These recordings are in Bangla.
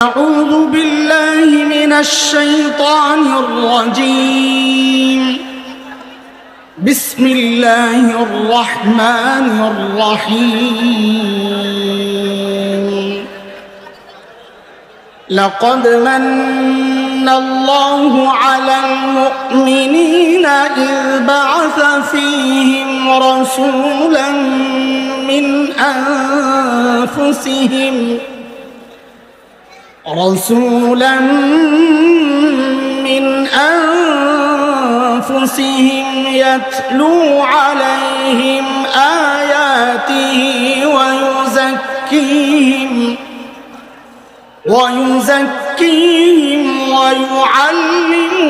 أعوذ بالله من الشيطان الرجيم بسم الله الرحمن الرحيم لقد من الله على المؤمنين إذ بعث فيهم رسولا من أنفسهم يتلو عليهم آياته ويزكيهم ويعلمهم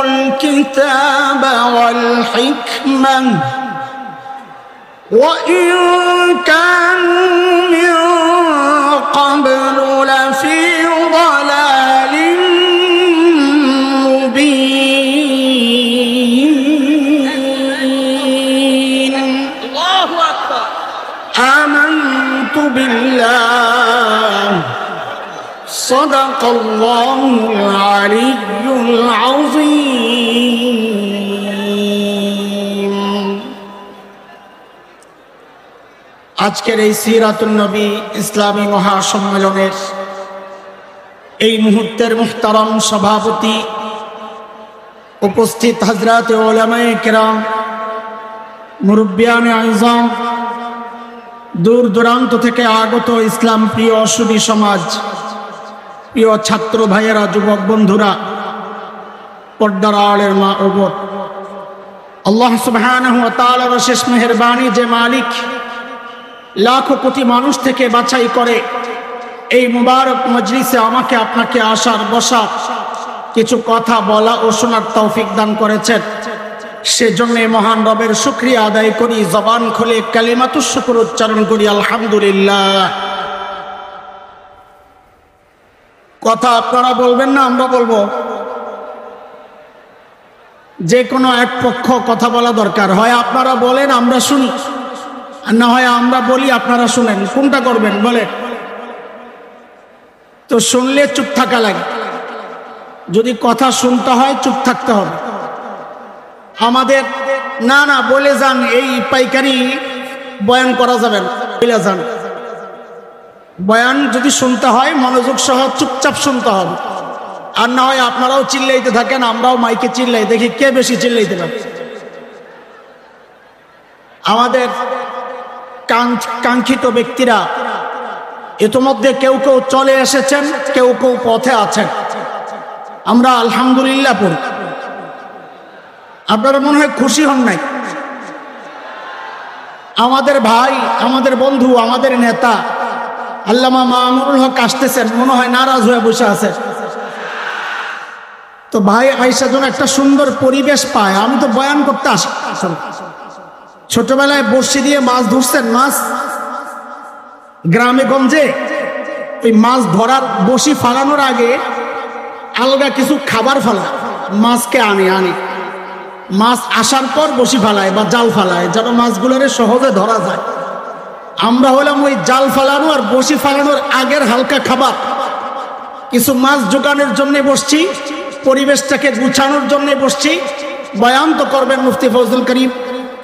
الكتاب والحكمة وإن كانوا من قبل لفي ضلال مبين الله أكبر آمنت بالله صدق الله العلي العظيم আজকের এই সিরাতুন নবী ইসলামী মহাসম্মেলনের এই মুহূর্তের মুহতারাম সভাপতি, উপস্থিত হযরত উলামায়ে কেরাম, মুরব্বিয়ানে আযম, দূর দূরান্ত থেকে আগত ইসলাম প্রিয় সুধী সমাজ, প্রিয় ছাত্র ভাইয়েরা, যুবক বন্ধুরা, পর্দার আড়ালের মা ও বোন, আল্লাহ সুবহানাহু ওয়া তাআলার অশেষ মেহেরবানি যে মালিক লাখো কোটি মানুষ থেকে বাছাই করে এই মুবারক মজলিসে আমাকে আপনাকে আসার বসার কিছু কথা বলা ও শোনার তৌফিক দান করেছেন, সেজন্য মহান রবের শুকরিয়া আদায় করি। জবান খুলে কালিমাতুশ শুকর উচ্চারণ করি, আলহামদুলিল্লাহ। কথা আপনারা বলবেন না আমরা বলবো? যে কোনো এক পক্ষ কথা বলা দরকার, হয় আপনারা বলেন আমরা শুনি, আর না হয় আমরা বলি আপনারা শুনেন। কোনটা করবেন বলে? তো শুনলে চুপ থাকা লাগে, যদি কথা শুনতে হয় চুপ থাকতে হবে আমাদের। না না বলে যান, এই পাইকারি বয়ান করা যাবে না, বলে যান। বয়ান যদি শুনতে হয় মনোযোগ সহ চুপচাপ শুনতে হবে, আর না হয় আপনারাও চিল্লাইতে থাকেন, আমরাও মাইকে চিল্লাই, দেখি কে বেশি চিল্লাইতে পারে। আমাদের কাঙ্ক্ষিত ব্যক্তিরা ইতোমধ্যে কেউ কেউ চলে এসেছেন, কেউ কেউ পথে আছেন। আমরা আলহামদুলিল্লাহ পড়ি। আপনারা মনে হয় খুশি হন নাই? আমাদের ভাই, আমাদের বন্ধু, আমাদের নেতা আল্লামা মামুনুল হক আসতেছেন, মনে হয় নারাজ হয়ে বসে আছে। তো ভাই আইসা যেন একটা সুন্দর পরিবেশ পায়। আমি তো বয়ান করতে আসি, ছোটবেলায় বড়শি দিয়ে মাছ ধরছেন, মাছ গ্রামে গঞ্জে ওই মাছ ধরার বড়শি ফালানোর আগে আলগা কিছু খাবার ফালা, মাছকে আনে মাছ আসার পর বড়শি ফালায় বা জাল ফালায়, যেন মাছগুলোরে সহজে ধরা যায়। আমরা হলাম ওই জাল ফালানো আর বড়শি ফালানোর আগের হালকা খাবার কিছু মাছ জোগানোর জন্য বসছি, পরিবেশটাকে গুছানোর জন্য বসছি। বয়ান তো করবেন মুফতি ফজলুল করিম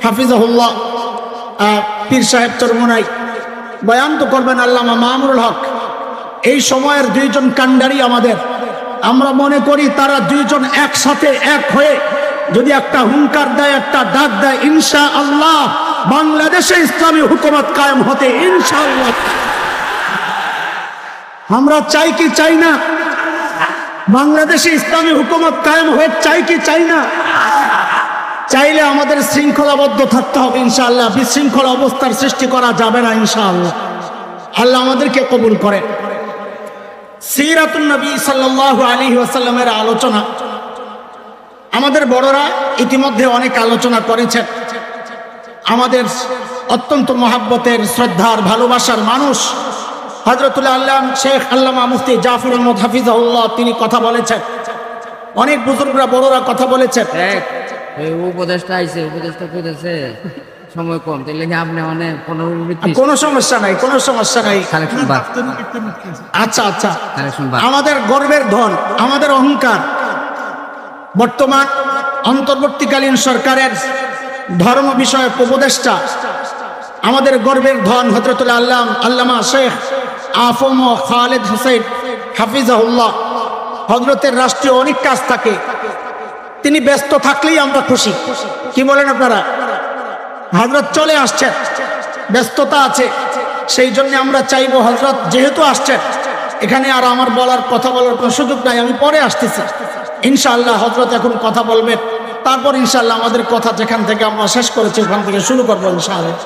হাফিজাহুল্লাহ পীর সাহেব চরমোনাই, বয়ান তো করবেন আল্লামা মামুনুল হক। এই সময়ের দুইজন কান্ডারি আমাদের, আমরা মনে করি তারা দুইজন একসাথে এক হয়ে যদি একটা হুঙ্কার দেয়, একটা ডাক দেয়, ইনশাআল্লাহ বাংলাদেশে ইসলামী হুকুমত কায়েম হতে ইনশাআল্লাহ। আমরা চাই কি চাই না বাংলাদেশে ইসলামী হুকুমত কায়েম হয়ে? চাই কি চাই না? চাইলে আমাদের শৃঙ্খলাবদ্ধ থাকতে হবে ইনশাআল্লাহ। বিশৃঙ্খল অবস্থার সৃষ্টি করা যাবে না ইনশাআল্লাহ। আল্লাহ আমাদেরকে কবুল করে। সিরাতুন নবী সাল্লাল্লাহু আলাইহি ওয়াসাল্লামের আলোচনা আমাদের বড়রা ইতিমধ্যে অনেক আলোচনা করেছেন। আমাদের অত্যন্ত মহাব্বতের, শ্রদ্ধার, ভালোবাসার মানুষ হযরতুল আল্লাম শেখ আল্লামা মুফতি জাফর আহমদ হাফিজাহুল্লাহ তিনি কথা বলেছেন। অনেক বুজুর্গরা, বড়রা কথা বলেছেন। উপদেশটা আইছে, উপদেশটা কইতেছে সময় কম, তাহলে কি আপনি অনেক 15-20 কোনো সমস্যা নাই, কোনো সমস্যা নাই। কালেকশন বাদ, আচ্ছা আচ্ছা, কালেকশন বাদ। আমাদের গর্বের ধন, আমাদের অহংকার, বর্তমান অন্তর্বর্তীকালীন সরকারের ধর্ম বিষয়ক উপদেষ্টা, আমাদের গর্বের ধন হযরতুল আল্লামা শেখ আফম খালেদ হোসেন হাফিজাহুল্লাহ। হযরতের রাষ্ট্রীয় অনেক কাজ থাকে, তিনি ব্যস্ত থাকলেই আমরা খুশি। কি বলেন আপনারা? হযরত চলে আসছেন, ব্যস্ততা আছে, সেই জন্য আমরা চাইবো হযরত যেহেতু আসছেন এখানে আর আমার কথা বলার কোনো সুযোগ নাই, আমি পরে আসতেছি ইনশাআল্লাহ। হযরত এখন কথা বলবেন, তারপর ইনশাআল্লাহ আমাদের কথা যেখান থেকে আমরা শেষ করেছি ওখান থেকে শুরু করবো ইনশাআল্লাহ।